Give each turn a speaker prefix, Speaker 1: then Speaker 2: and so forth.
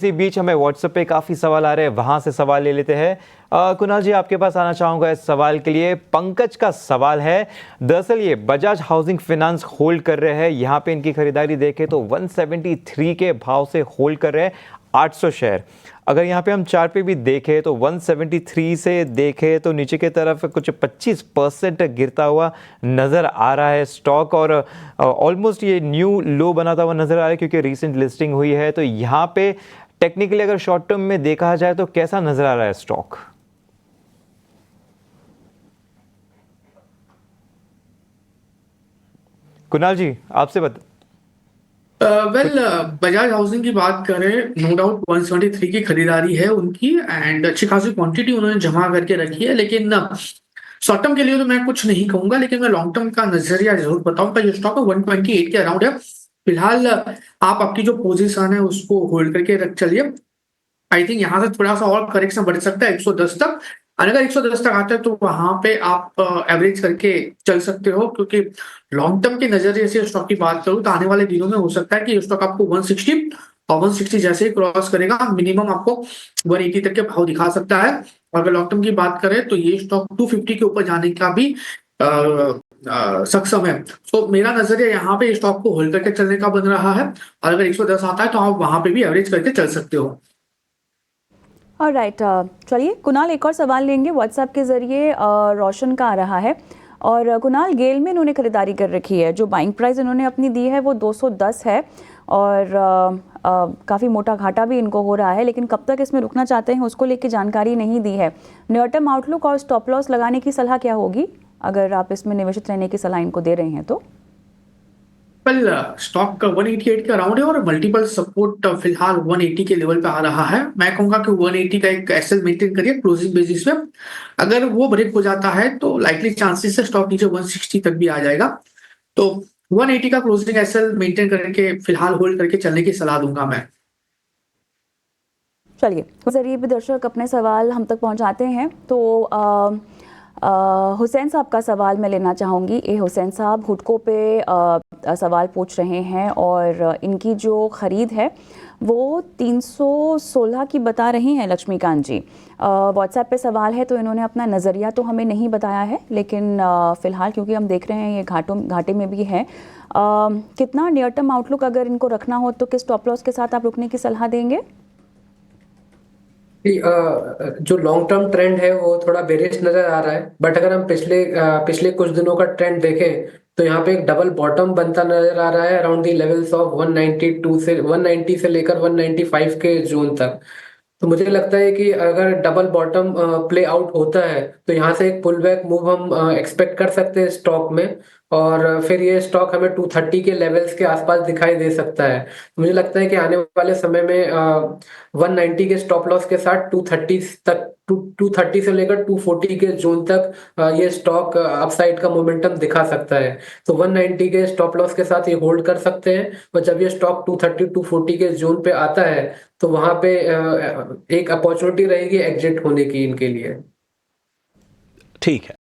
Speaker 1: इसी बीच हमें व्हाट्सएप पे काफ़ी सवाल आ रहे हैं, वहाँ से सवाल ले लेते हैं। कुणाल जी, आपके पास आना चाहूँगा इस सवाल के लिए। पंकज का सवाल है, दरअसल ये बजाज हाउसिंग फाइनेंस होल्ड कर रहे हैं। यहाँ पे इनकी खरीदारी देखें तो 173 के भाव से होल्ड कर रहे हैं 800 शेयर। अगर यहाँ पे हम चार्ट पे भी देखें तो 173 से देखें तो नीचे की तरफ कुछ 25% गिरता हुआ नज़र आ रहा है स्टॉक, और ऑलमोस्ट ये न्यू लो बनाता हुआ नज़र आ रहा है क्योंकि रीसेंट लिस्टिंग हुई है। तो यहाँ पे टेक्निकली अगर शॉर्ट टर्म में देखा जाए तो कैसा नजर आ रहा है स्टॉक? कुणाल जी, आपसे बता।
Speaker 2: बजाज हाउसिंग की बात करें, नो डाउट 173 की खरीदारी है उनकी एंड अच्छी खासी क्वांटिटी उन्होंने जमा करके रखी है। लेकिन शॉर्ट टर्म के लिए तो मैं कुछ नहीं कहूंगा, लेकिन मैं लॉन्ग टर्म का नजरिया जरूर बताऊंगा। ये स्टॉक 128 के अराउंड है फिलहाल। आप आपकी जो पोजीशन है उसको होल्ड करके रख चलिए। आई थिंक यहाँ से थोड़ा सा और करेक्शन बढ़ सकता है 110 तक। और अगर 110 तक आता है तो वहां पे आप एवरेज करके चल सकते हो, क्योंकि लॉन्ग टर्म के नजरिए से स्टॉक की बात करूं तो आने वाले दिनों में हो सकता है कि स्टॉक आपको 160 और 160 जैसे ही क्रॉस करेगा मिनिमम आपको 180 तक के भाव दिखा सकता है। और अगर लॉन्ग टर्म की बात करें तो ये स्टॉक 250 के ऊपर जाने का भी सक्षम है। तो मेरा नजरिया यहाँ पे स्टॉक को होल्ड करके चलने का बन रहा है, और अगर 110 आता है तो आप वहां पे भी एवरेज करके चल सकते हो।
Speaker 3: और राइट, चलिए कुणाल, एक और सवाल लेंगे व्हाट्सएप के ज़रिए। रोशन का आ रहा है, और कुणाल, गेल में इन्होंने खरीदारी कर रखी है। जो बाइंग प्राइस इन्होंने अपनी दी है वो 210 है, और काफ़ी मोटा घाटा भी इनको हो रहा है। लेकिन कब तक इसमें रुकना चाहते हैं उसको लेकर जानकारी नहीं दी है। नियर टर्म आउटलुक और स्टॉप लॉस लगाने की सलाह क्या होगी अगर आप इसमें निवेशित रहने की सलाह इनको दे रहे हैं तो?
Speaker 2: कल स्टॉक 188 के अराउंड है और मल्टीपल सपोर्ट फिलहाल 180 के लेवल पे आ रहा है। मैं कहूंगा कि 180 का एक एसएल मेंटेन करिए क्लोजिंग बेसिस पे। अगर वो ब्रेक हो जाता है तो लाइकली चांसेस है स्टॉक नीचे 160 तक भी आ जाएगा। तो 180 का क्लोजिंग एसएल मेंटेन करके फिलहाल होल्ड करके चलने की सलाह दूंगा मैं।
Speaker 3: चलिए, जरिए भी दर्शक अपने सवाल हम तक पहुंचाते हैं। तो हुसैन साहब का सवाल मैं लेना चाहूँगी। ए हुसैन साहब हुडको पे सवाल पूछ रहे हैं, और इनकी जो ख़रीद है वो 316 की बता रही हैं लक्ष्मीकांत जी। व्हाट्सएप पे सवाल है, तो इन्होंने अपना नज़रिया तो हमें नहीं बताया है, लेकिन फ़िलहाल क्योंकि हम देख रहे हैं ये घाटे में भी है। कितना नियर टर्म आउटलुक अगर इनको रखना हो तो किस स्टॉप लॉस के साथ आप रुकने की सलाह देंगे?
Speaker 4: जो लॉन्ग टर्म ट्रेंड है वो थोड़ा बेरिश नजर आ रहा है, बट अगर हम पिछले कुछ दिनों का ट्रेंड देखें तो यहाँ पे एक डबल बॉटम बनता नजर आ रहा है अराउंड दी लेवल्स ऑफ 192 से 190 से लेकर 195 के जोन तक। तो मुझे लगता है कि अगर डबल बॉटम प्ले आउट होता है तो यहाँ से एक पुल बैक मूव हम एक्सपेक्ट कर सकते हैं स्टॉक में, और फिर ये स्टॉक हमें 230 के लेवल्स के आसपास दिखाई दे सकता है। मुझे लगता है कि आने वाले समय में 190 के स्टॉप लॉस के साथ 230 तक 230 से लेकर 240 के जोन तक ये स्टॉक अपसाइड का मोमेंटम दिखा सकता है। तो 190 के स्टॉप लॉस के साथ ये होल्ड कर सकते हैं, और जब ये स्टॉक 230 240 के जोन पे आता है तो वहां पे एक अपॉर्चुनिटी रहेगी एग्जिट होने की इनके लिए।
Speaker 1: ठीक है।